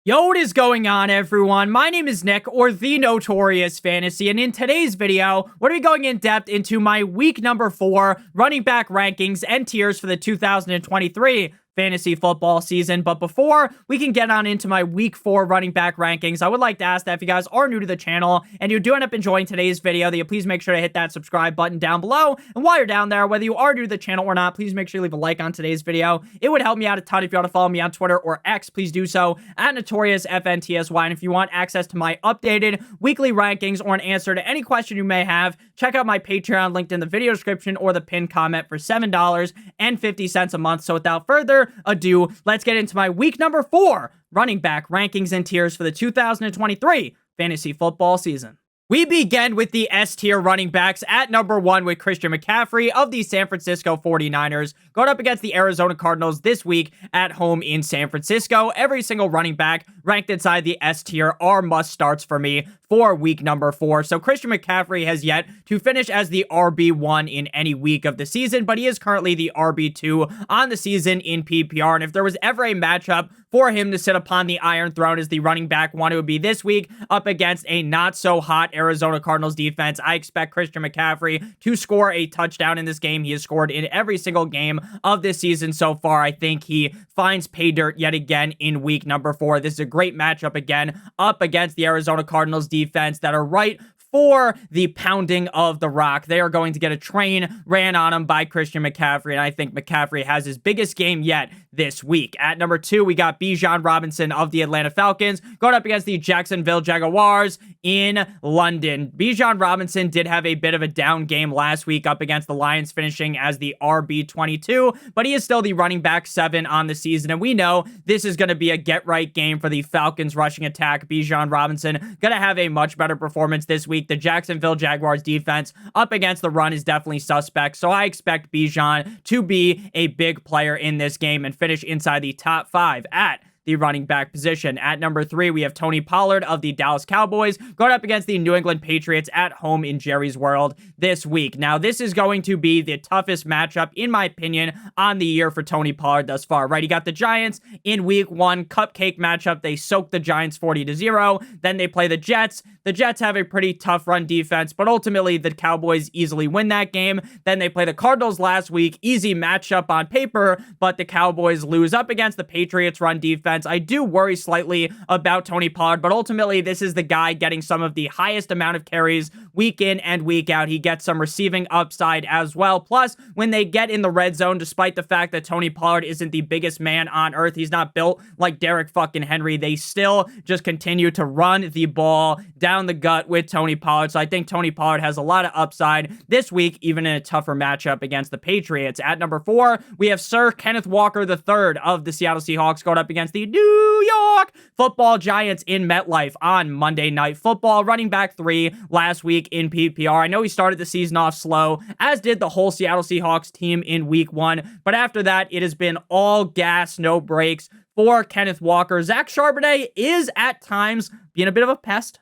Yo, what is going on, everyone? My name is Nick, or the Notorious Fantasy, and in today's video, we're going to be going in depth into my week number 4 running back rankings and tiers for the 2023 fantasy football season. But before we can get on into my week 4 running back rankings, I would like to ask that if you guys are new to the channel and you do end up enjoying today's video, that you please make sure to hit that subscribe button down below. And while you're down there, whether you are new to the channel or not, please make sure you leave a like on today's video. It would help me out a ton. If you want to follow me on Twitter or X, please do so at NotoriousFantasy. And if you want access to my updated weekly rankings or an answer to any question you may have, check out my Patreon linked in the video description or the pinned comment for $7.50 a month. So without further ado, let's get into my week number 4 running back rankings and tiers for the 2023 fantasy football season. We begin with the S-tier running backs at number 1 with Christian McCaffrey of the San Francisco 49ers going up against the Arizona Cardinals this week at home in San Francisco. Every single running back ranked inside the S-tier are must-starts for me for week number 4. So Christian McCaffrey has yet to finish as the RB1 in any week of the season, but he is currently the RB2 on the season in PPR. And if there was ever a matchup for him to sit upon the Iron Throne as the running back one, it would be this week up against a not-so-hot Arizona Cardinals defense. I expect Christian McCaffrey to score a touchdown in this game. He has scored in every single game of this season so far. I think he finds pay dirt yet again in week number 4. This is a great matchup again up against the Arizona Cardinals defense that are right for the pounding of the rock. They are going to get a train ran on them by Christian McCaffrey, and I think McCaffrey has his biggest game yet this week. At number 2, we got Bijan Robinson of the Atlanta Falcons going up against the Jacksonville Jaguars in London. Bijan Robinson did have a bit of a down game last week up against the Lions, finishing as the RB22, but he is still the running back 7 on the season, and we know this is going to be a get-right game for the Falcons rushing attack. Bijan Robinson going to have a much better performance this week. The Jacksonville Jaguars defense up against the run is definitely suspect, so I expect Bijan to be a big player in this game and finish inside the top 5 at the running back position. At number 3, we have Tony Pollard of the Dallas Cowboys going up against the New England Patriots at home in Jerry's World this week. Now, this is going to be the toughest matchup, in my opinion, on the year for Tony Pollard thus far, right? You got the Giants in week 1, cupcake matchup. They soak the Giants 40-0. Then they play the Jets. The Jets have a pretty tough run defense, but ultimately the Cowboys easily win that game. Then they play the Cardinals last week. Easy matchup on paper, but the Cowboys lose up against the Patriots run defense. I do worry slightly about Tony Pollard, but ultimately this is the guy getting some of the highest amount of carries week in and week out. He gets some receiving upside as well. Plus, when they get in the red zone, despite the fact that Tony Pollard isn't the biggest man on earth, he's not built like Derek fucking Henry, they still just continue to run the ball down the gut with Tony Pollard. So I think Tony Pollard has a lot of upside this week, even in a tougher matchup against the Patriots. At number 4, we have Sir Kenneth Walker III of the Seattle Seahawks going up against the New York Football Giants in MetLife on Monday Night Football. Running back 3 last week in PPR. I know he started the season off slow, as did the whole Seattle Seahawks team in week 1, but after that, it has been all gas, no brakes for Kenneth Walker. Zach Charbonnet is at times being a bit of a pest,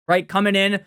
right? Coming in,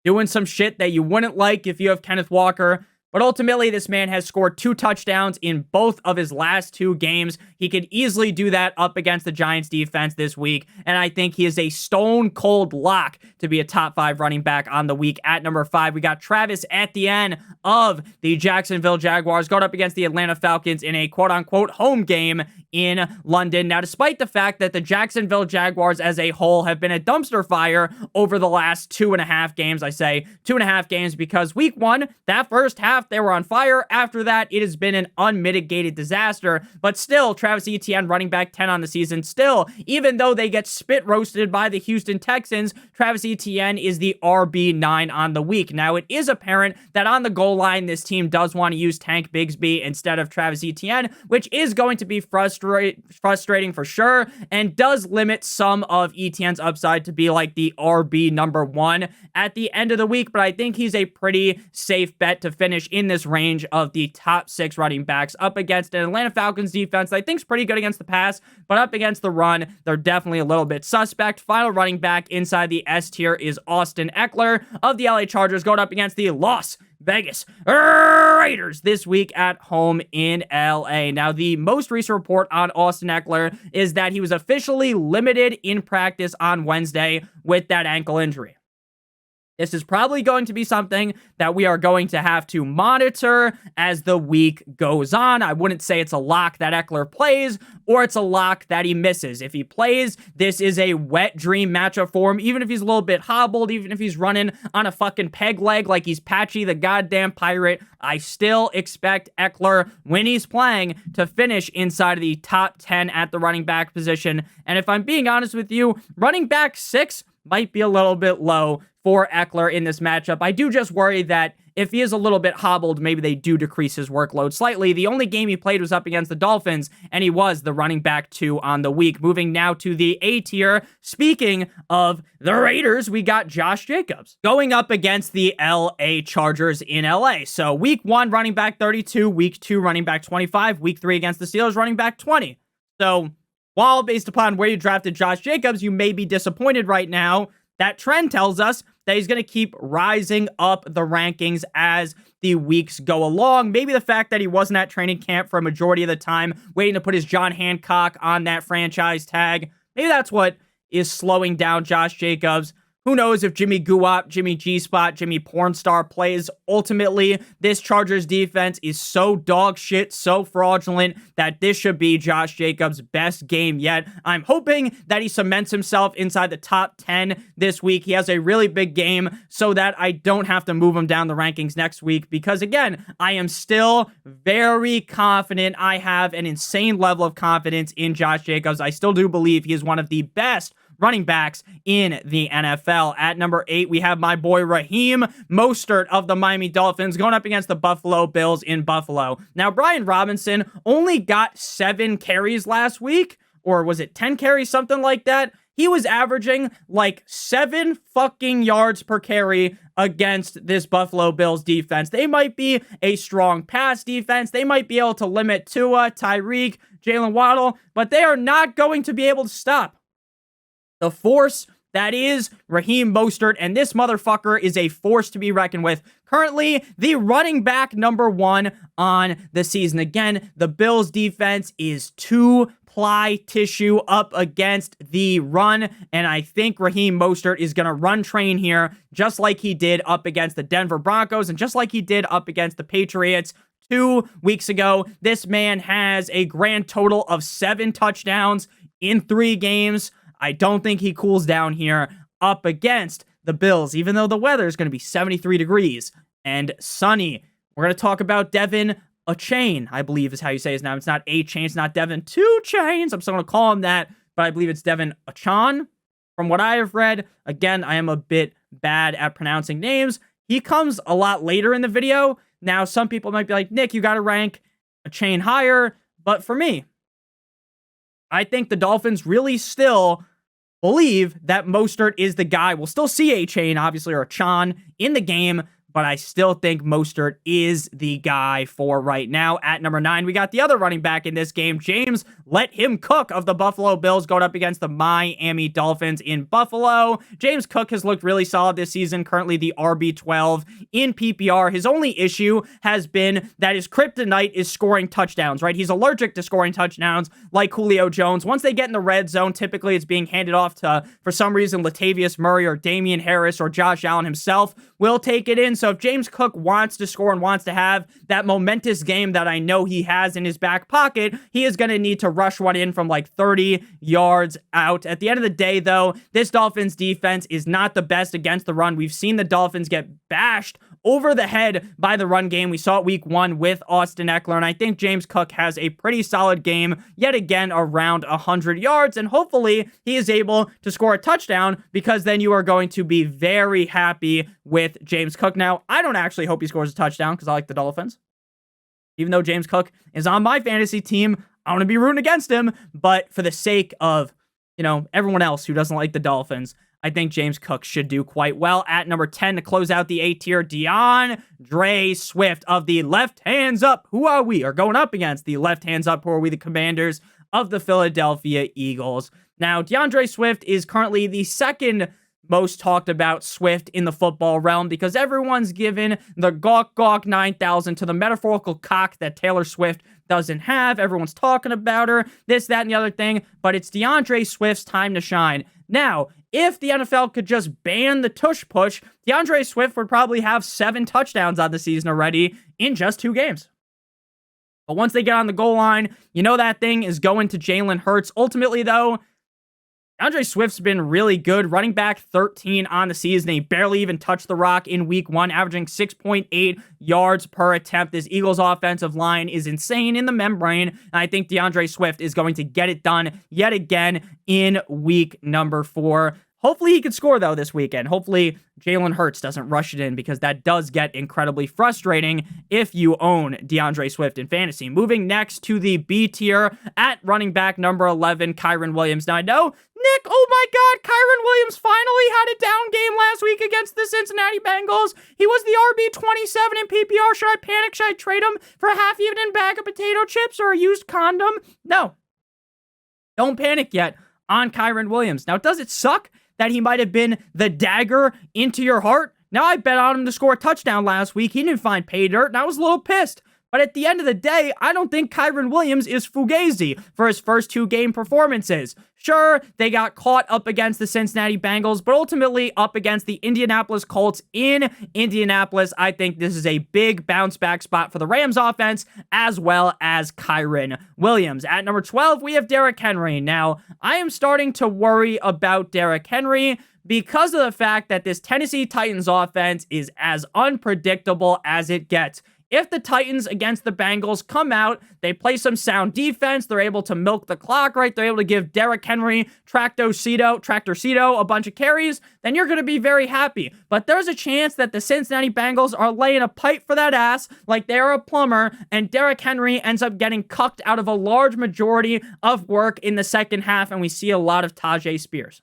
doing some shit that you wouldn't like if you have Kenneth Walker. But ultimately, this man has scored 2 touchdowns in both of his last 2 games. He could easily do that up against the Giants defense this week. And I think he is a stone-cold lock to be a top 5 running back on the week. At number 5, we got Travis Etienne of the Jacksonville Jaguars going up against the Atlanta Falcons in a quote-unquote home game in London. Now, despite the fact that the Jacksonville Jaguars as a whole have been a dumpster fire over the last 2.5 games, I say 2.5 games because week 1, that first half, they were on fire. After that, it has been an unmitigated disaster. But still, Travis Etienne, running back 10 on the season, still, even though they get spit roasted by the Houston Texans, Travis Etienne is the RB9 on the week. Now, it is apparent that on the goal line, this team does want to use Tank Bigsby instead of Travis Etienne, which is going to be frustrating for sure, and does limit some of Etienne's upside to be like the RB number 1 at the end of the week. But I think he's a pretty safe bet to finish in this range of the top 6 running backs up against an Atlanta Falcons defense that I think is pretty good against the pass, but up against the run, they're definitely a little bit suspect. Final running back inside the S tier is Austin Eckler of the LA Chargers going up against the Los Vegas Raiders this week at home in LA. Now, the most recent report on Austin Ekeler is that he was officially limited in practice on Wednesday with that ankle injury. This is probably going to be something that we are going to have to monitor as the week goes on. I wouldn't say it's a lock that Ekeler plays or it's a lock that he misses. If he plays, this is a wet dream matchup for him, even if he's a little bit hobbled, even if he's running on a fucking peg leg like he's Patchy the goddamn pirate. I still expect Ekeler, when he's playing, to finish inside of the top 10 at the running back position. And if I'm being honest with you, running back 6 might be a little bit low for Ekeler in this matchup. I do just worry that if he is a little bit hobbled, maybe they do decrease his workload slightly. The only game he played was up against the Dolphins, and he was the running back 2 on the week. Moving now to the A tier. Speaking of the Raiders, we got Josh Jacobs going up against the LA Chargers in LA. So week 1, running back 32, week 2, running back 25, week 3 against the Steelers, running back 20. So while based upon where you drafted Josh Jacobs, you may be disappointed right now, that trend tells us that he's going to keep rising up the rankings as the weeks go along. Maybe the fact that he wasn't at training camp for a majority of the time, waiting to put his John Hancock on that franchise tag, maybe that's what is slowing down Josh Jacobs. Who knows if Jimmy Guap, Jimmy G-Spot, Jimmy Pornstar plays. Ultimately, this Chargers defense is so dog shit, so fraudulent, that this should be Josh Jacobs' best game yet. I'm hoping that he cements himself inside the top 10 this week. He has a really big game so that I don't have to move him down the rankings next week because, again, I am still very confident. I have an insane level of confidence in Josh Jacobs. I still do believe he is one of the best running backs in the NFL. At number 8, we have my boy Raheem Mostert of the Miami Dolphins going up against the Buffalo Bills in Buffalo. Now, Brian Robinson only got 7 carries last week, or was it 10 carries, something like that? He was averaging like 7 fucking yards per carry against this Buffalo Bills defense. They might be a strong pass defense. They might be able to limit Tua, Tyreek, Jalen Waddle, but they are not going to be able to stop the force that is Raheem Mostert, and this motherfucker is a force to be reckoned with. Currently, the running back number 1 on the season. Again, the Bills defense is 2-ply tissue up against the run, and I think Raheem Mostert is going to run train here, just like he did up against the Denver Broncos, and just like he did up against the Patriots 2 weeks ago. This man has a grand total of 7 touchdowns in 3 games. I don't think he cools down here up against the Bills, even though the weather is going to be 73 degrees and sunny. We're going to talk about Devin Achane, I believe is how you say his name. It's not A-Chain, it's not Devin 2 Chains. I'm still going to call him that, but I believe it's Devin Achane. From what I have read, again, I am a bit bad at pronouncing names. He comes a lot later in the video. Now, some people might be like, Nick, you got to rank Achane higher, but for me, I think the Dolphins really still believe that Mostert is the guy. We'll still see A-Chain, obviously, or Chan in the game, but I still think Mostert is the guy for right now. At number 9, we got the other running back in this game, James Let Him Cook of the Buffalo Bills, going up against the Miami Dolphins in Buffalo. James Cook has looked really solid this season, currently the RB12 in PPR. His only issue has been that his kryptonite is scoring touchdowns, right? He's allergic to scoring touchdowns like Julio Jones. Once they get in the red zone, typically it's being handed off to, for some reason, Latavius Murray or Damian Harris or Josh Allen himself will take it in. So if James Cook wants to score and wants to have that momentous game that I know he has in his back pocket, he is going to need to rush one in from like 30 yards out. At the end of the day, though, this Dolphins defense is not the best against the run. We've seen the Dolphins get bashed over the head by the run game. We saw it week 1 with Austin Ekeler, and I think James Cook has a pretty solid game, yet again, around 100 yards, and hopefully he is able to score a touchdown, because then you are going to be very happy with James Cook. Now, I don't actually hope he scores a touchdown, because I like the Dolphins. Even though James Cook is on my fantasy team, I want to be rooting against him, but for the sake of, everyone else who doesn't like the Dolphins, I think James Cook should do quite well. At number 10 to close out the A tier, DeAndre Swift of the Left Hands Up. Who are we? Are going up against the Left Hands Up, who are we? The Commanders of the Philadelphia Eagles. Now, DeAndre Swift is currently the second most talked about Swift in the football realm because everyone's given the gawk gawk 9,000 to the metaphorical cock that Taylor Swift doesn't have. Everyone's talking about her, this, that, and the other thing, but it's DeAndre Swift's time to shine. Now, if the NFL could just ban the tush push, DeAndre Swift would probably have 7 touchdowns on the season already in just 2 games. But once they get on the goal line, you know that thing is going to Jalen Hurts. Ultimately, though, DeAndre Swift's been really good, running back 13 on the season. He barely even touched the rock in week 1, averaging 6.8 yards per attempt. This Eagles offensive line is insane in the membrane, and I think DeAndre Swift is going to get it done yet again in week number 4. Hopefully he can score, though, this weekend. Hopefully Jalen Hurts doesn't rush it in because that does get incredibly frustrating if you own DeAndre Swift in fantasy. Moving next to the B tier at running back number 11, Kyren Williams. Now, I know, Nick, oh my God, Kyren Williams finally had a down game last week against the Cincinnati Bengals. He was the RB27 in PPR. Should I panic? Should I trade him for a half-eaten bag of potato chips or a used condom? No. Don't panic yet on Kyren Williams. Now, does it suck that he might have been the dagger into your heart? Now, I bet on him to score a touchdown last week. He didn't find pay dirt, and I was a little pissed. But at the end of the day, I don't think Kyren Williams is Fugazi for his first 2 game performances. Sure, they got caught up against the Cincinnati Bengals, but ultimately up against the Indianapolis Colts in Indianapolis. I think this is a big bounce back spot for the Rams offense, as well as Kyren Williams. At number 12, we have Derrick Henry. Now, I am starting to worry about Derrick Henry because of the fact that this Tennessee Titans offense is as unpredictable as it gets. If the Titans against the Bengals come out, they play some sound defense, they're able to milk the clock, right? They're able to give Derrick Henry, Tractor Cito, a bunch of carries, then you're going to be very happy. But there's a chance that the Cincinnati Bengals are laying a pipe for that ass like they're a plumber, and Derrick Henry ends up getting cucked out of a large majority of work in the second half, and we see a lot of Tajay Spears.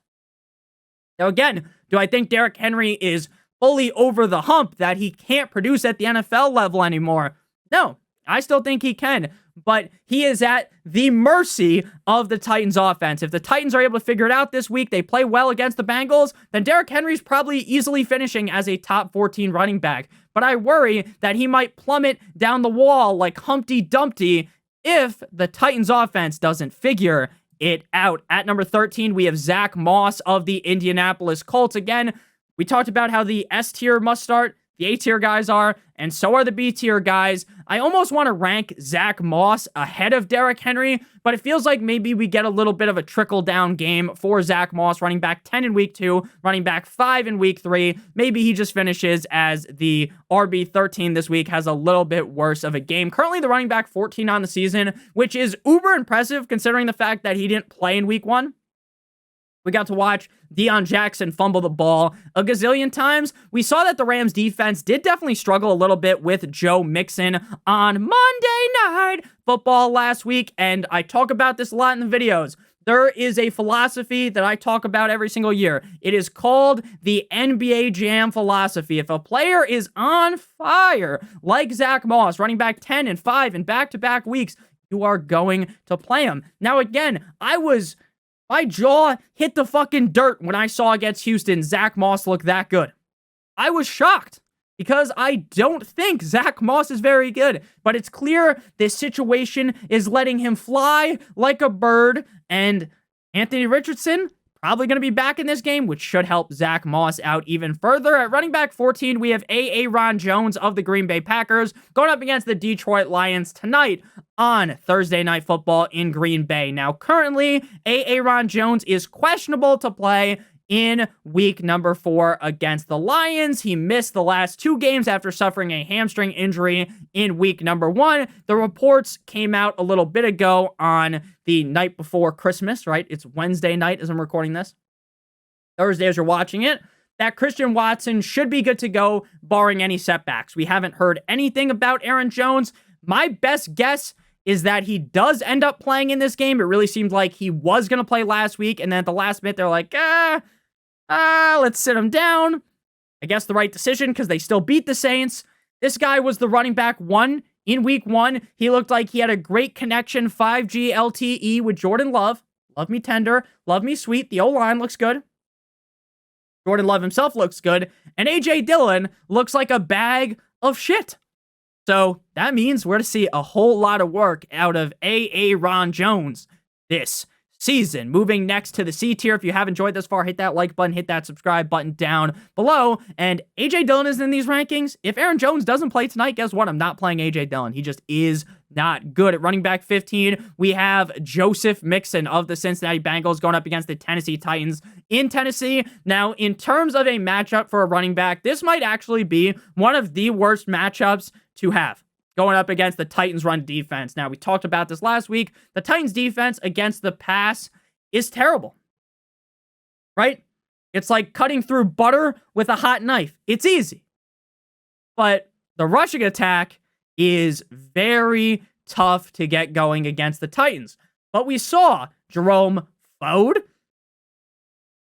Now again, do I think Derrick Henry is fully over the hump that he can't produce at the NFL level anymore? No, I still think he can, but he is at the mercy of the Titans offense. If the Titans are able to figure it out this week, they play well against the Bengals, then Derrick Henry's probably easily finishing as a top 14 running back. But I worry that he might plummet down the wall like Humpty Dumpty if the Titans offense doesn't figure it out. At number 13, we have Zach Moss of the Indianapolis Colts. Again, we talked about how the S tier must start, the A tier guys are, and so are the B tier guys. I almost want to rank Zach Moss ahead of Derrick Henry, but it feels like maybe we get a little bit of a trickle-down game for Zach Moss, running back 10 in week 2, running back 5 in week 3. Maybe he just finishes as the RB13 this week, has a little bit worse of a game. Currently, the running back 14 on the season, which is uber impressive considering the fact that he didn't play in week 1. We got to watch Deion Jackson fumble the ball a gazillion times. We saw that the Rams defense did definitely struggle a little bit with Joe Mixon on Monday Night Football last week, and I talk about this a lot in the videos. There is a philosophy that I talk about every single year. It is called the NBA Jam philosophy. If a player is on fire, like Zach Moss, running back 10 and 5 in back-to-back weeks, you are going to play him. Now, again, my jaw hit the fucking dirt when I saw against Houston Zach Moss look that good. I was shocked because I don't think Zach Moss is very good, but it's clear this situation is letting him fly like a bird, and Anthony Richardson probably going to be back in this game, which should help Zach Moss out even further. At running back 14, we have Aaron Jones of the Green Bay Packers going up against the Detroit Lions tonight on Thursday Night Football in Green Bay. Now, currently, Aaron Jones is questionable to play in week number 4 against the Lions. He missed the last 2 games after suffering a hamstring injury in week number 1. The reports came out a little bit ago on the night before Christmas, right? It's Wednesday night as I'm recording this. Thursday as you're watching it, that Christian Watson should be good to go, barring any setbacks. We haven't heard anything about Aaron Jones. My best guess is that he does end up playing in this game. It really seemed like he was going to play last week, and then at the last minute, they're like, let's sit him down. I guess the right decision because they still beat the Saints. This guy was the running back 1 in week 1. He looked like he had a great connection, 5G LTE with Jordan Love. Love me tender, love me sweet. The O-line looks good. Jordan Love himself looks good. And A.J. Dillon looks like a bag of shit. So that means we're to see a whole lot of work out of Aaron Jones this season. Moving next to the C tier. If you have enjoyed this far, hit that like button, hit that subscribe button down below. And A.J. Dillon is in these rankings. If Aaron Jones doesn't play tonight, guess what? I'm not playing A.J. Dillon. He just is not good. At running back 15, we have Joseph Mixon of the Cincinnati Bengals going up against the Tennessee Titans in Tennessee. Now, in terms of a matchup for a running back, this might actually be one of the worst matchups to have, going up against the Titans run defense. Now, we talked about this last week. The Titans defense against the pass is terrible, right? It's like cutting through butter with a hot knife. It's easy. But the rushing attack is very tough to get going against the Titans. But we saw Jerome Ford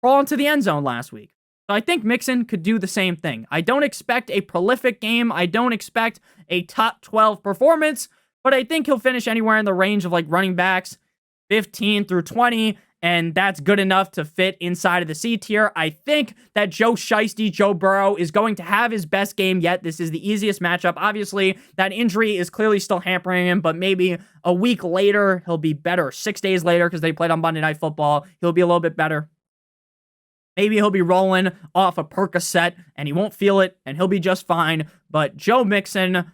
crawl into the end zone last week. So I think Mixon could do the same thing. I don't expect a prolific game. I don't expect a top 12 performance, but I think he'll finish anywhere in the range of like running backs 15 through 20, and that's good enough to fit inside of the C tier. I think that Joe Shiesty, Joe Burrow, is going to have his best game yet. This is the easiest matchup. Obviously, that injury is clearly still hampering him, but maybe a week later, he'll be better. 6 days later, because they played on Monday Night Football, he'll be a little bit better. Maybe he'll be rolling off a Percocet and he won't feel it and he'll be just fine. But Joe Mixon,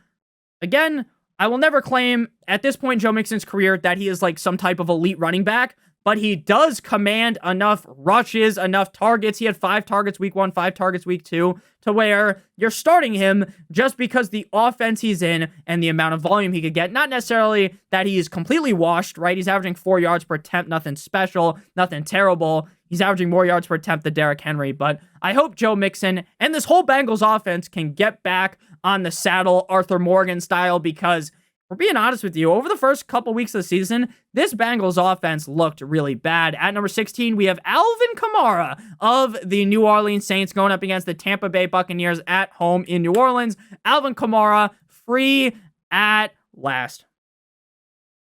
again, I will never claim at this point in Joe Mixon's career that he is like some type of elite running back, but he does command enough rushes, enough targets. He had 5 targets week 1, 5 targets week 2, to where you're starting him just because the offense he's in and the amount of volume he could get. Not necessarily that he's completely washed, right? He's averaging 4 yards per attempt, nothing special, nothing terrible. He's averaging more yards per attempt than Derrick Henry, but I hope Joe Mixon and this whole Bengals offense can get back on the saddle Arthur Morgan style, because we're being honest with you, over the first couple weeks of the season, this Bengals offense looked really bad. At number 16, we have Alvin Kamara of the New Orleans Saints going up against the Tampa Bay Buccaneers at home in New Orleans. Alvin Kamara, free at last.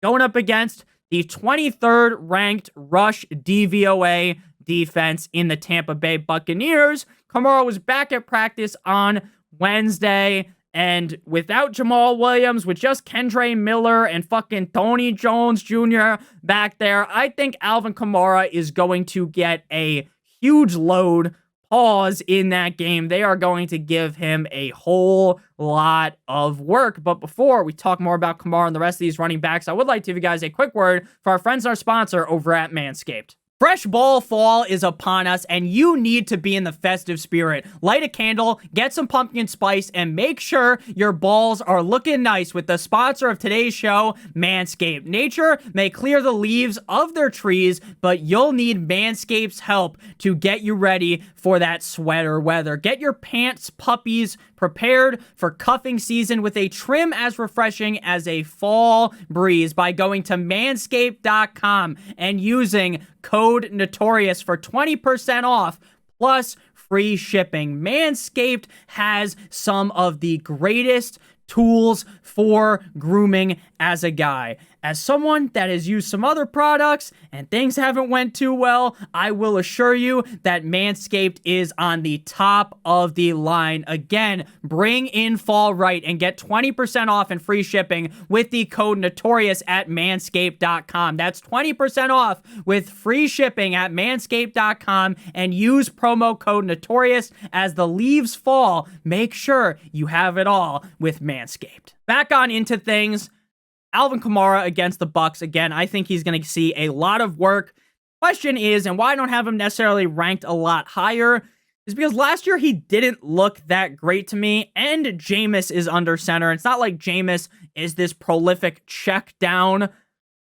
Going up against the 23rd ranked rush DVOA defense in the Tampa Bay Buccaneers. Kamara was back at practice on Wednesday, and without Jamal Williams, with just Kendre Miller and fucking Tony Jones Jr. back there, I think Alvin Kamara is going to get a huge load. Pause in that game. They are going to give him a whole lot of work. But before we talk more about Kamara and the rest of these running backs, I would like to give you guys a quick word for our friends and our sponsor over at Manscaped. Fresh ball fall is upon us, and you need to be in the festive spirit. Light a candle, get some pumpkin spice, and make sure your balls are looking nice with the sponsor of today's show, Manscaped. Nature may clear the leaves of their trees, but you'll need Manscaped's help to get you ready for that sweater weather. Get your pants puppies prepared for cuffing season with a trim as refreshing as a fall breeze by going to manscaped.com and using code Notorious for 20% off plus free shipping. Manscaped has some of the greatest tools for grooming as a guy. As someone that has used some other products and things haven't went too well, I will assure you that Manscaped is on the top of the line. Again, bring in fall right and get 20% off and free shipping with the code Notorious at manscaped.com. That's 20% off with free shipping at manscaped.com, and use promo code Notorious as the leaves fall. Make sure you have it all with Manscaped. Back on into things. Alvin Kamara against the Bucs. Again, I think he's going to see a lot of work. Question is, and why I don't have him necessarily ranked a lot higher, is because last year he didn't look that great to me, and Jameis is under center. It's not like Jameis is this prolific check down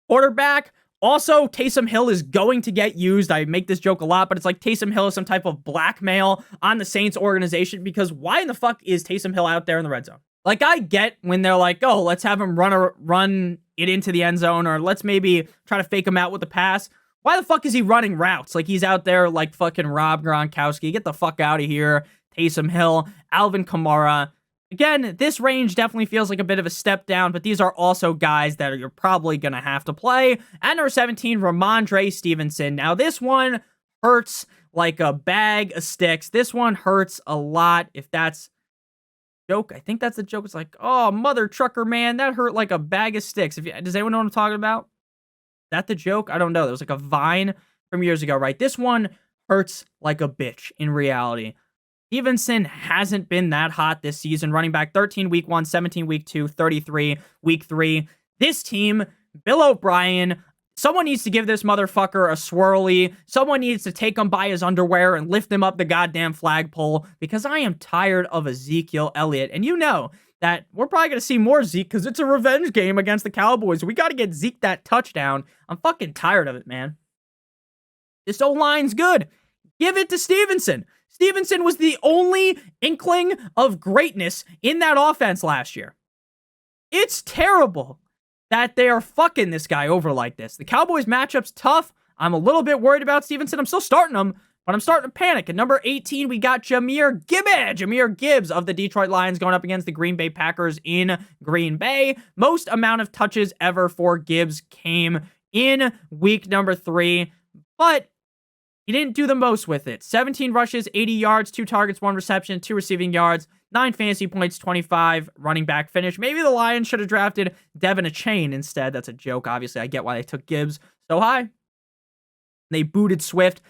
quarterback. Also, Taysom Hill is going to get used. I make this joke a lot, but it's like Taysom Hill is some type of blackmail on the Saints organization, because why in the fuck is Taysom Hill out there in the red zone? Like, I get when they're like, oh, let's have him run it into the end zone, or let's maybe try to fake him out with the pass. Why the fuck is he running routes? Like, he's out there like fucking Rob Gronkowski. Get the fuck out of here. Taysom Hill, Alvin Kamara. Again, this range definitely feels like a bit of a step down, but these are also guys that you're probably going to have to play. At number 17, Ramondre Stevenson. Now, this one hurts like a bag of sticks. This one hurts a lot. If that's joke, I think that's the joke. It's like, oh, mother trucker man, that hurt like a bag of sticks. Does anyone know what I'm talking about? Is that the joke? I don't know. There was like a Vine from years ago, right? This one hurts like a bitch in reality. Stevenson hasn't been that hot this season. Running back 13 week 1, 17 week 2, 33 week 3. This team, Bill O'Brien, someone needs to give this motherfucker a swirly. Someone needs to take him by his underwear and lift him up the goddamn flagpole, because I am tired of Ezekiel Elliott. And you know that we're probably going to see more Zeke because it's a revenge game against the Cowboys. We got to get Zeke that touchdown. I'm fucking tired of it, man. This O-line's good. Give it to Stevenson. Stevenson was the only inkling of greatness in that offense last year. It's terrible that they are fucking this guy over like this. The Cowboys matchup's tough. I'm a little bit worried about Stevenson. I'm still starting him, but I'm starting to panic. At number 18, we got Jahmyr Gibbs of the Detroit Lions going up against the Green Bay Packers in Green Bay. Most amount of touches ever for Gibbs came in week number 3, but he didn't do the most with it. 17 rushes, 80 yards, 2 targets, 1 reception, 2 receiving yards, 9 fantasy points, 25 running back finish. Maybe the Lions should have drafted Devin Achane instead. That's a joke. Obviously, I get why they took Gibbs so high. They booted Swift,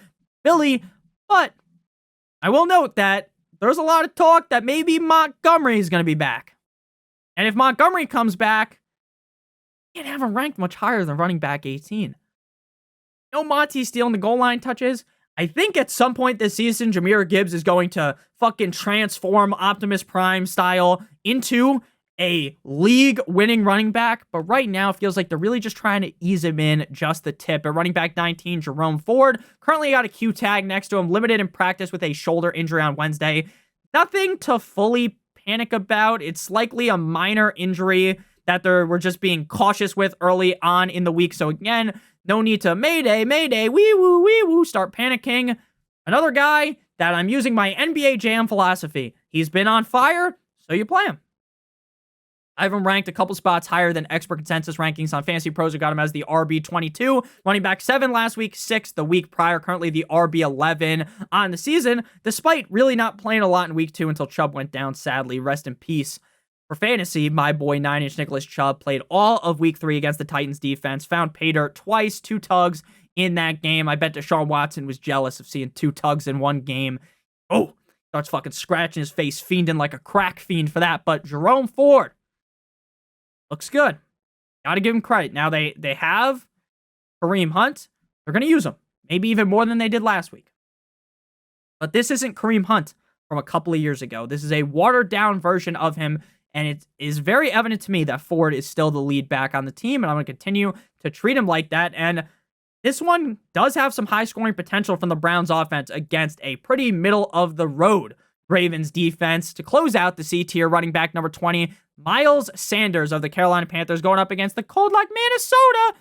Billy, but I will note that there's a lot of talk that maybe Montgomery is going to be back. And if Montgomery comes back, you can't have him ranked much higher than running back 18. No Monty stealing the goal line touches. I think at some point this season, Jahmyr Gibbs is going to fucking transform Optimus Prime style into a league-winning running back. But right now, it feels like they're really just trying to ease him in just the tip. At running back 19, Jerome Ford. Currently got a Q tag next to him. Limited in practice with a shoulder injury on Wednesday. Nothing to fully panic about. It's likely a minor injury that we're just being cautious with early on in the week. So again, no need to mayday, wee woo, start panicking. Another guy that I'm using my NBA Jam philosophy. He's been on fire, so you play him. I have him ranked a couple spots higher than expert consensus rankings on Fantasy Pros. We got him as the RB22, running back 7 last week, 6 the week prior, currently the RB11 on the season, despite really not playing a lot in week 2 until Chubb went down, sadly. Rest in peace. For fantasy, my boy 9-inch Nicholas Chubb played all of week 3 against the Titans defense, found pay dirt twice, 2 tugs in that game. I bet Deshaun Watson was jealous of seeing 2 tugs in one game. Oh, starts fucking scratching his face, fiending like a crack fiend for that. But Jerome Ford looks good. Gotta give him credit. Now they have Kareem Hunt. They're gonna use him. Maybe even more than they did last week. But this isn't Kareem Hunt from a couple of years ago. This is a watered down version of him. And it is very evident to me that Ford is still the lead back on the team, and I'm going to continue to treat him like that. And this one does have some high-scoring potential from the Browns offense against a pretty middle-of-the-road Ravens defense. To close out the C-tier, running back number 20, Miles Sanders of the Carolina Panthers going up against the cold like Minnesota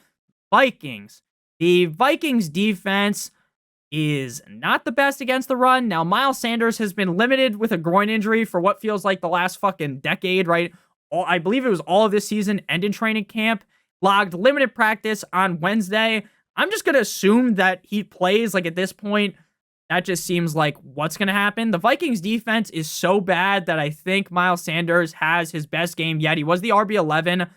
Vikings. The Vikings defense is not the best against the run. Now, Miles Sanders has been limited with a groin injury for what feels like the last fucking decade, right? I believe it was all of this season and in training camp. Logged limited practice on Wednesday. I'm just going to assume that he plays. Like, at this point, that just seems like what's going to happen. The Vikings defense is so bad that I think Miles Sanders has his best game yet. He was the RB11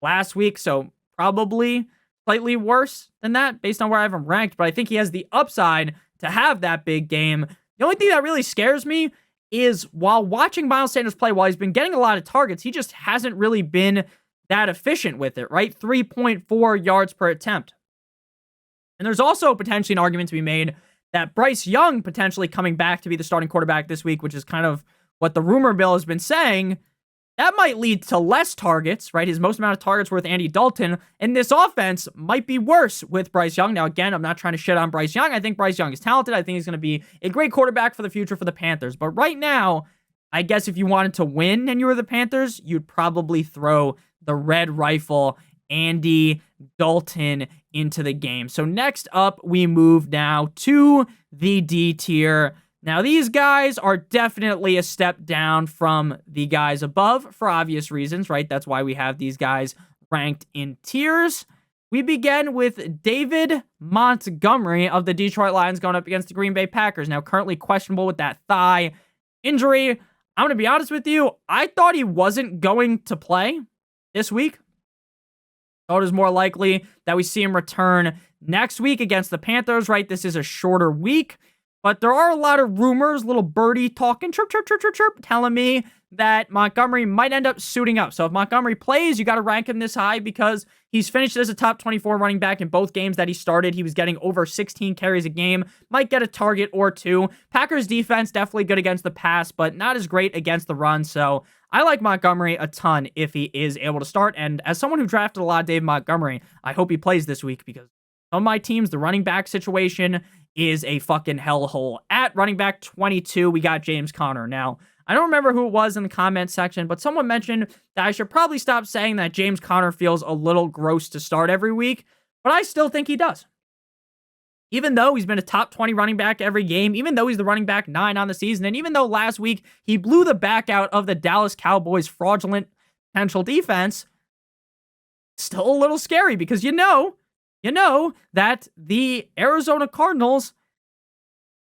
last week, so probably slightly worse than that based on where I have him ranked, but I think he has the upside to have that big game. The only thing that really scares me is while watching Miles Sanders play, while he's been getting a lot of targets, he just hasn't really been that efficient with it, right? 3.4 yards per attempt. And there's also potentially an argument to be made that Bryce Young potentially coming back to be the starting quarterback this week, which is kind of what the rumor mill has been saying. That might lead to less targets, right? His most amount of targets were with Andy Dalton, and this offense might be worse with Bryce Young. Now, again, I'm not trying to shit on Bryce Young. I think Bryce Young is talented. I think he's going to be a great quarterback for the future for the Panthers. But right now, I guess if you wanted to win and you were the Panthers, you'd probably throw the red rifle Andy Dalton into the game. So next up, we move now to the D tier. Now, these guys are definitely a step down from the guys above for obvious reasons, right? That's why we have these guys ranked in tiers. we begin with David Montgomery of the Detroit Lions going up against the Green Bay Packers. Now, currently questionable with that thigh injury. I'm going to be honest with you. I thought he wasn't going to play this week. Thought it was more likely that we see him return next week against the Panthers, right? This is a shorter week, but there are a lot of rumors, little birdie talking, chirp, chirp, chirp, chirp, chirp, telling me that Montgomery might end up suiting up. So if Montgomery plays, you got to rank him this high because he's finished as a top 24 running back in both games that he started. He was getting over 16 carries a game, might get a target or two. Packers defense definitely good against the pass, but not as great against the run. So I like Montgomery a ton if he is able to start. And as someone who drafted a lot of Dave Montgomery, I hope he plays this week because on my teams, the running back situation is a fucking hellhole. At running back 22, we got James Conner. Now, I don't remember who it was in the comment section, but someone mentioned that I should probably stop saying that James Conner feels a little gross to start every week, but I still think he does. Even though he's been a top 20 running back every game, even though he's the running back 9 on the season, and even though last week he blew the back out of the Dallas Cowboys' fraudulent potential defense, still a little scary because you know that the Arizona Cardinals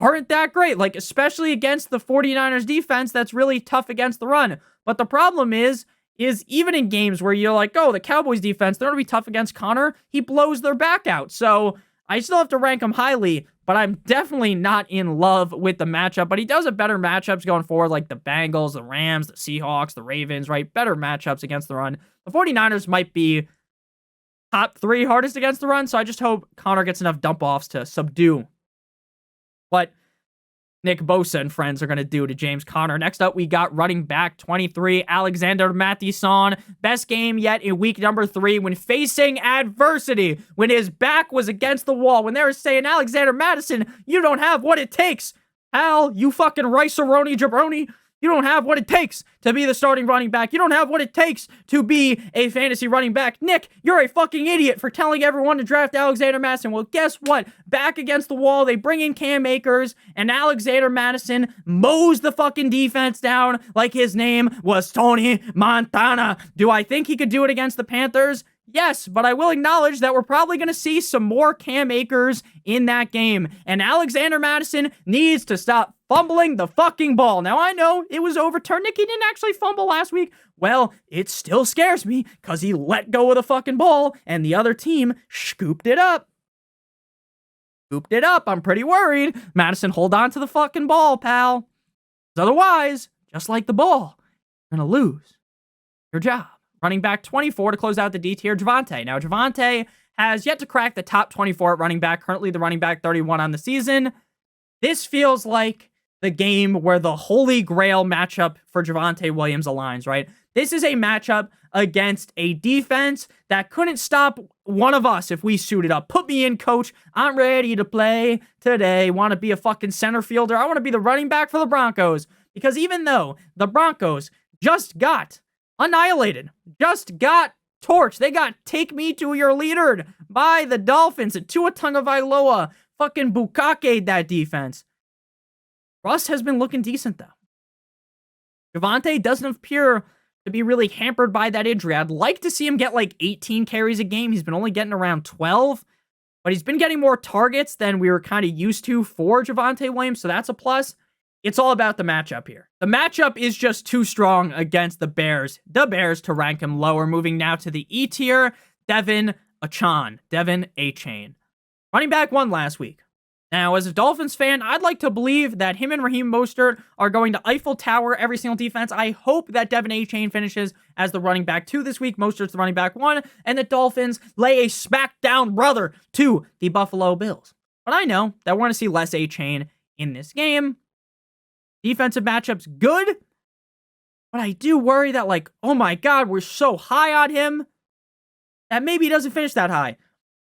aren't that great, like especially against the 49ers defense that's really tough against the run. But the problem is even in games where you're like, oh, the Cowboys defense, they're going to be tough against Conner, he blows their back out. So I still have to rank him highly, but I'm definitely not in love with the matchup. But he does have better matchups going forward, like the Bengals, the Rams, the Seahawks, the Ravens, right? Better matchups against the run. The 49ers might be top 3 hardest against the run, so I just hope Conner gets enough dump-offs to subdue what Nick Bosa and friends are going to do to James Conner. Next up, we got running back 23, Alexander Mattison. Best game yet in week number 3 when facing adversity, when his back was against the wall, when they were saying, Alexander Mattison, you don't have what it takes. Al, you fucking rice-a-roni jabroni. You don't have what it takes to be the starting running back. You don't have what it takes to be a fantasy running back. Nick, you're a fucking idiot for telling everyone to draft Alexander Mattison. Well, guess what? Back against the wall, they bring in Cam Akers, and Alexander Mattison mows the fucking defense down like his name was Tony Montana. Do I think he could do it against the Panthers? Yes, but I will acknowledge that we're probably going to see some more Cam Akers in that game. And Alexander Mattison needs to stop fumbling the fucking ball. Now, I know it was overturned. Nick, he didn't actually fumble last week. Well, it still scares me because he let go of the fucking ball and the other team scooped it up. Scooped it up. I'm pretty worried. Mattison, hold on to the fucking ball, pal. Otherwise, just like the ball, you're going to lose your job. Running back 24 to close out the D tier, Javonte. Now, Javonte has yet to crack the top 24 at running back, currently the running back 31 on the season. This feels like the game where the holy grail matchup for Javonte Williams aligns, right? This is a matchup against a defense that couldn't stop one of us if we suited up. Put me in, coach. I'm ready to play today. Want to be a fucking center fielder? I want to be the running back for the Broncos. Because even though the Broncos just got annihilated, just got torched, they got take me to your leader by the Dolphins, and Tua Tagovailoa fucking bukake that defense. Russ has been looking decent, though. Javonte doesn't appear to be really hampered by that injury. I'd like to see him get like 18 carries a game. He's been only getting around 12, but he's been getting more targets than we were kind of used to for Javonte Williams, so that's a plus. It's all about the matchup here. The matchup is just too strong against the Bears. The Bears to rank him lower. Moving now to the E tier, Devin Achane. Running back 1 last week. Now, as a Dolphins fan, I'd like to believe that him and Raheem Mostert are going to Eiffel Tower every single defense. I hope that Devin Achane finishes as the running back 2 this week. Mostert's the running back 1. And the Dolphins lay a smackdown brother to the Buffalo Bills. But I know that we're going to see less Achane in this game. Defensive matchup's good, but I do worry that, like, oh my God, we're so high on him that maybe he doesn't finish that high.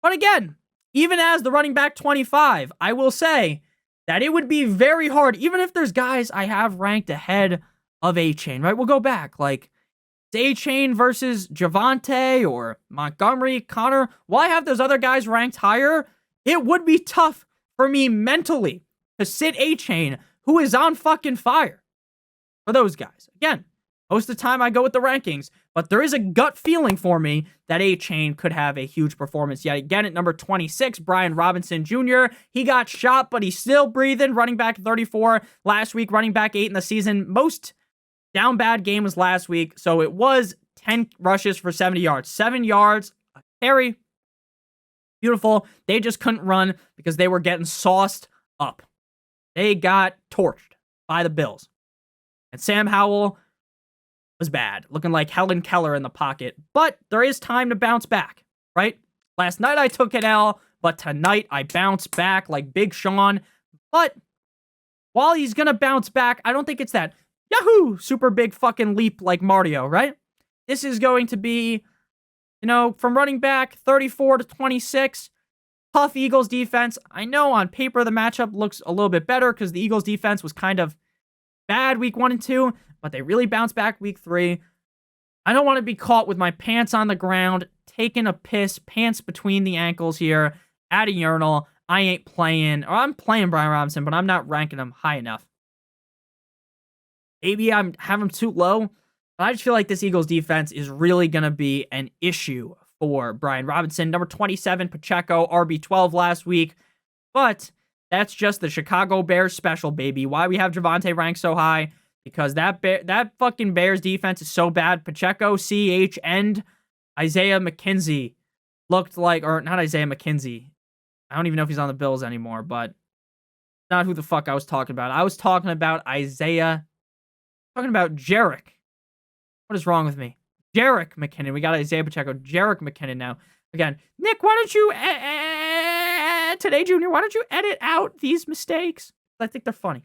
But again, even as the running back 25, I will say that it would be very hard, even if there's guys I have ranked ahead of Achane, right? We'll go back, like, Achane versus Javonte or Montgomery, Conner. While I have those other guys ranked higher, it would be tough for me mentally to sit Achane, who is on fucking fire, for those guys. Again, Most of the time, I go with the rankings, but there is a gut feeling for me that A-Chain could have a huge performance yet again at number 26, Brian Robinson Jr. He got shot, but he's still breathing. Running back 34 last week, running back 8 in the season. Most down bad game was last week, so it was 10 rushes for 70 yards. 7 yards, a carry. Beautiful. They just couldn't run because they were getting sauced up. They got torched by the Bills. And Sam Howell was bad, looking like Helen Keller in the pocket. But there is time to bounce back, right? Last night I took an L, but tonight I bounce back like Big Sean. But while he's going to bounce back, I don't think it's that Yahoo! Super big fucking leap like Mario, right? This is going to be, from running back 34 to 26. Tough Eagles defense. I know on paper the matchup looks a little bit better because the Eagles defense was kind of bad week 1 and 2, but they really bounced back week 3. I don't want to be caught with my pants on the ground, taking a piss, pants between the ankles here at a urinal. I ain't playing, or I'm playing Brian Robinson, but I'm not ranking him high enough. Maybe I have him too low, but I just feel like this Eagles defense is really going to be an issue for Brian Robinson. Number 27, Pacheco, RB12 last week. But that's just the Chicago Bears special, baby. Why we have Javonte ranked so high? Because that fucking Bears defense is so bad. Pacheco, CH, and Isaiah McKenzie looked like, or not Isaiah McKenzie. I don't even know if he's on the Bills anymore, but not who the fuck I was talking about. I was talking about Jerick. What is wrong with me? Jerick McKinnon. We got Isaiah Pacheco. Jerick McKinnon now. Again, Nick, why don't you, today, Junior, why don't you edit out these mistakes? I think they're funny.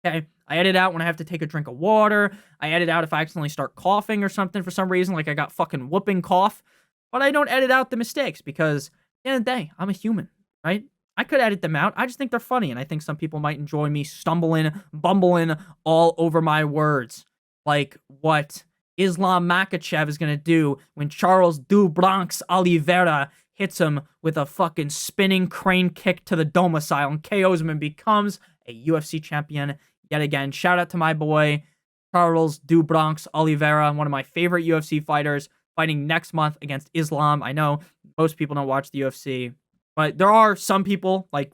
Okay, I edit out when I have to take a drink of water. I edit out if I accidentally start coughing or something for some reason, like I got fucking whooping cough. But I don't edit out the mistakes because at the end of the day, I'm a human, right? I could edit them out. I just think they're funny, and I think some people might enjoy me stumbling, bumbling all over my words. Like what Islam Makhachev is going to do when Charles Du Bronx Oliveira hits him with a fucking spinning crane kick to the domicile and KOs him and becomes a UFC champion yet again. Shout out to my boy, Charles Du Bronx Oliveira, one of my favorite UFC fighters, fighting next month against Islam. I know most people don't watch the UFC, but there are some people, like,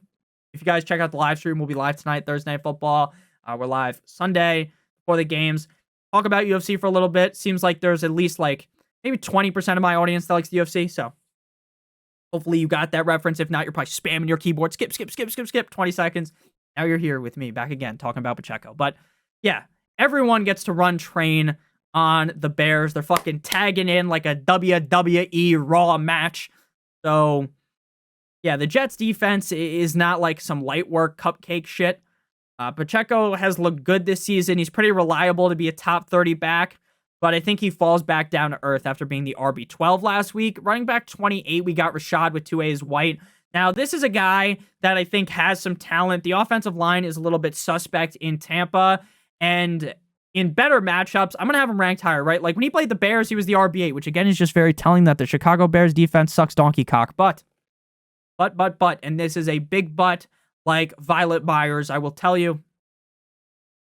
if you guys check out the live stream, we'll be live tonight, Thursday Night Football. We're live Sunday before the games. Talk about UFC for a little bit. Seems like there's at least, like, maybe 20% of my audience that likes the UFC, so hopefully you got that reference. If not, you're probably spamming your keyboard. Skip, 20 seconds. Now you're here with me, back again, talking about Pacheco. But, yeah, everyone gets to run train on the Bears. They're fucking tagging in like a WWE Raw match. So, yeah, the Jets defense is not like some light work cupcake shit. Pacheco has looked good this season. He's pretty reliable to be a top 30 back, but I think he falls back down to earth after being the RB12 last week. Running back 28, we got Rashad with 2A's White. Now, this is a guy that I think has some talent. The offensive line is a little bit suspect in Tampa, and in better matchups, I'm going to have him ranked higher, right? Like, when he played the Bears, he was the RB8, which, again, is just very telling that the Chicago Bears defense sucks donkey cock. But, and this is a big but, like Violet Myers, I will tell you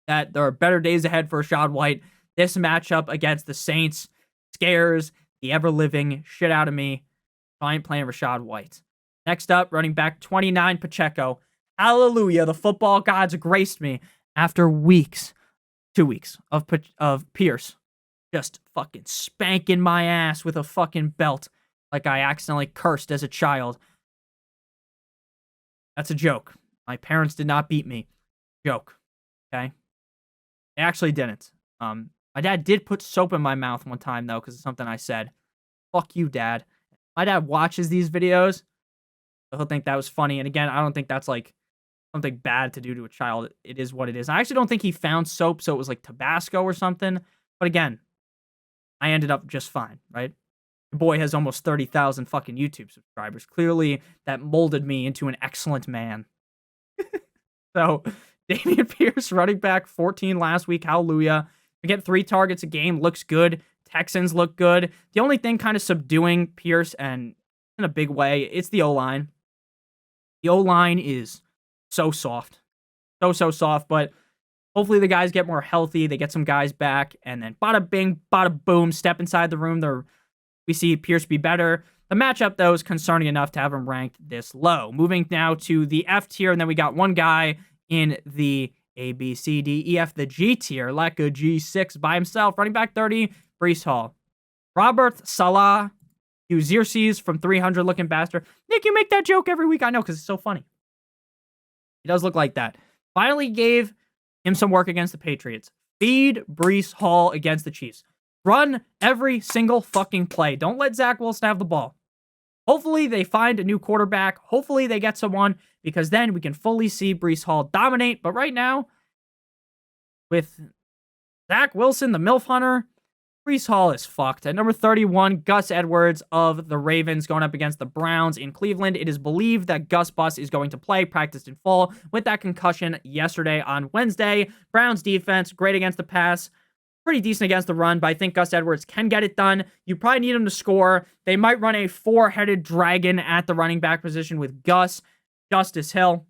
that there are better days ahead for Rashad White. This matchup against the Saints scares the ever-living shit out of me. So I ain't playing Rashad White. Next up, running back 29, Pacheco. Hallelujah, the football gods graced me after 2 weeks of Pierce just fucking spanking my ass with a fucking belt like I accidentally cursed as a child. That's a joke. My parents did not beat me. Joke. Okay? They actually didn't. My dad did put soap in my mouth one time, though, because of something I said. Fuck you, Dad. My dad watches these videos, so he'll think that was funny. And again, I don't think that's, like, something bad to do to a child. It is what it is. I actually don't think he found soap, so it was, like, Tabasco or something. But again, I ended up just fine, right? The boy has almost 30,000 fucking YouTube subscribers. Clearly, that molded me into an excellent man. So, Dameon Pierce, running back 14 last week. Hallelujah. We get 3 targets a game. Looks good. Texans look good. The only thing kind of subduing Pierce, and in a big way, it's the O-line. The O-line is so soft. So soft, but Hopefully the guys get more healthy. They get some guys back. And then bada bing, bada boom, step inside the room. We see Pierce be better. The matchup, though, is concerning enough to have him ranked this low. Moving now to the F tier. And then we got one guy in the A, B, C, D, E, F, the G tier. Like a G6 by himself. Running back 30, Breece Hall. Robert Salah. You Xerxes from 300 looking bastard. Nick, you make that joke every week. I know, because it's so funny. He does look like that. Finally gave him some work against the Patriots. Feed Breece Hall against the Chiefs. Run every single fucking play. Don't let Zach Wilson have the ball. Hopefully they find a new quarterback. Hopefully they get someone, because then we can fully see Breece Hall dominate. But right now, with Zach Wilson, the MILF Hunter, Breece Hall is fucked. At number 31, Gus Edwards of the Ravens going up against the Browns in Cleveland. It is believed that Gus Bus is going to play, practiced in full with that concussion yesterday on Wednesday. Browns defense, great against the pass, pretty decent against the run, but I think Gus Edwards can get it done. You probably need him to score. They might run a four-headed dragon at the running back position with Gus, Justice Hill.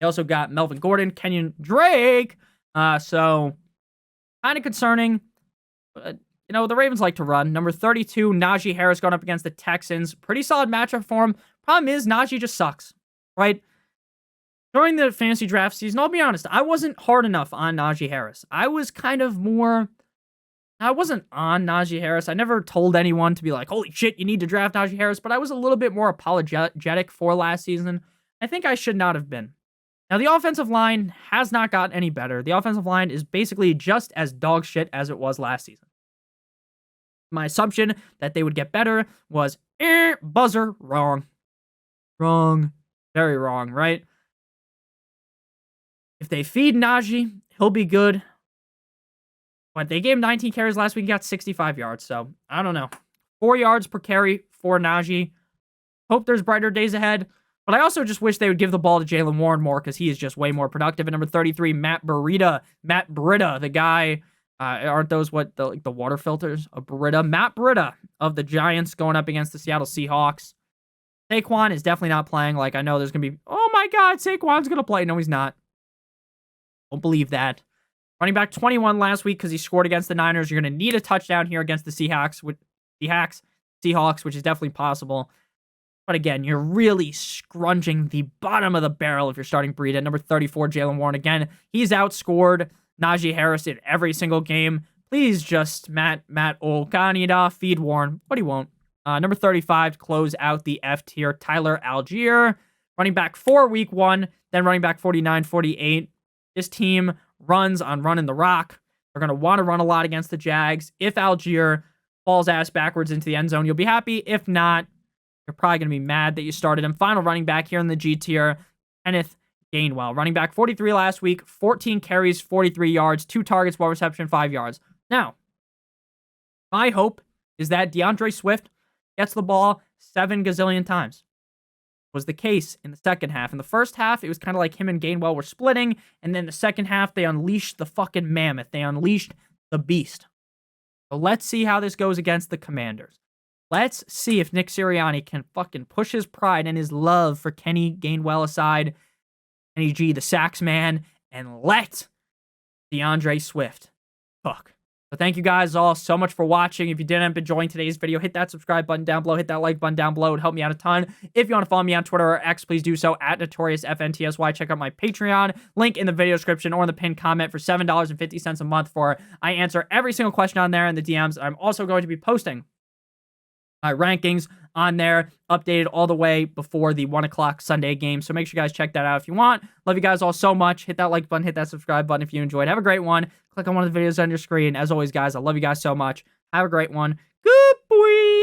They also got Melvin Gordon, Kenyon Drake. So kind of concerning. The Ravens like to run. Number 32, Najee Harris going up against the Texans. Pretty solid matchup for him. Problem is, Najee just sucks, right? During the fantasy draft season, I'll be honest, I wasn't hard enough on Najee Harris. I wasn't on Najee Harris. I never told anyone to be like, holy shit, you need to draft Najee Harris, but I was a little bit more apologetic for last season. I think I should not have been. Now, the offensive line has not gotten any better. The offensive line is basically just as dog shit as it was last season. My assumption that they would get better was, buzzer, wrong. Wrong. Very wrong, right? If they feed Najee, he'll be good. But they gave him 19 carries last week, he got 65 yards, so I don't know. 4 yards per carry for Najee. Hope there's brighter days ahead. But I also just wish they would give the ball to Jaylen Warren more, because he is just way more productive. At number 33, Matt Breida, the guy, aren't those the water filters of Breida? Matt Breida of the Giants going up against the Seattle Seahawks. Saquon is definitely not playing. Like, I know there's going to be, oh my God, Saquon's going to play. No, he's not. Don't believe that. Running back 21 last week because he scored against the Niners. You're going to need a touchdown here against the Seahawks, which is definitely possible. But again, you're really scrunching the bottom of the barrel if you're starting Breida. Number 34, Jaylen Warren. Again, he's outscored Najee Harris in every single game. Please just, Matt Olkanida, feed Warren, but he won't. Number 35 to close out the F tier, Tyler Algier. Running back 4, week 1, then running back 49, 48. This team runs on running the rock. They're going to want to run a lot against the Jags. If Algier falls ass backwards into the end zone, you'll be happy. If not, you're probably going to be mad that you started him. Final running back here in the G tier, Kenneth Gainwell. Running back 43 last week, 14 carries, 43 yards, 2 targets, 1 reception, 5 yards. Now, my hope is that DeAndre Swift gets the ball 7 gazillion times. Was the case in the second half. In the first half, it was kind of like him and Gainwell were splitting, and then the second half, they unleashed the fucking mammoth. They unleashed the beast. So let's see how this goes against the Commanders. Let's see if Nick Sirianni can fucking push his pride and his love for Kenny Gainwell aside, Kenny G, the Sacks man, and let DeAndre Swift cook. So thank you guys all so much for watching. If you didn't end up enjoying today's video, hit that subscribe button down below. Hit that like button down below. It would help me out a ton. If you want to follow me on Twitter or X, please do so at NotoriousFantasy. Check out my Patreon. Link in the video description or in the pinned comment for $7.50 a month I answer every single question on there in the DMs. I'm also going to be posting my rankings on there, updated all the way before the 1 o'clock Sunday game. So make sure you guys check that out if you want. Love you guys all so much. Hit that like button, hit that subscribe button if you enjoyed. Have a great one. Click on one of the videos on your screen. As always, guys, I love you guys so much. Have a great one. Good boy.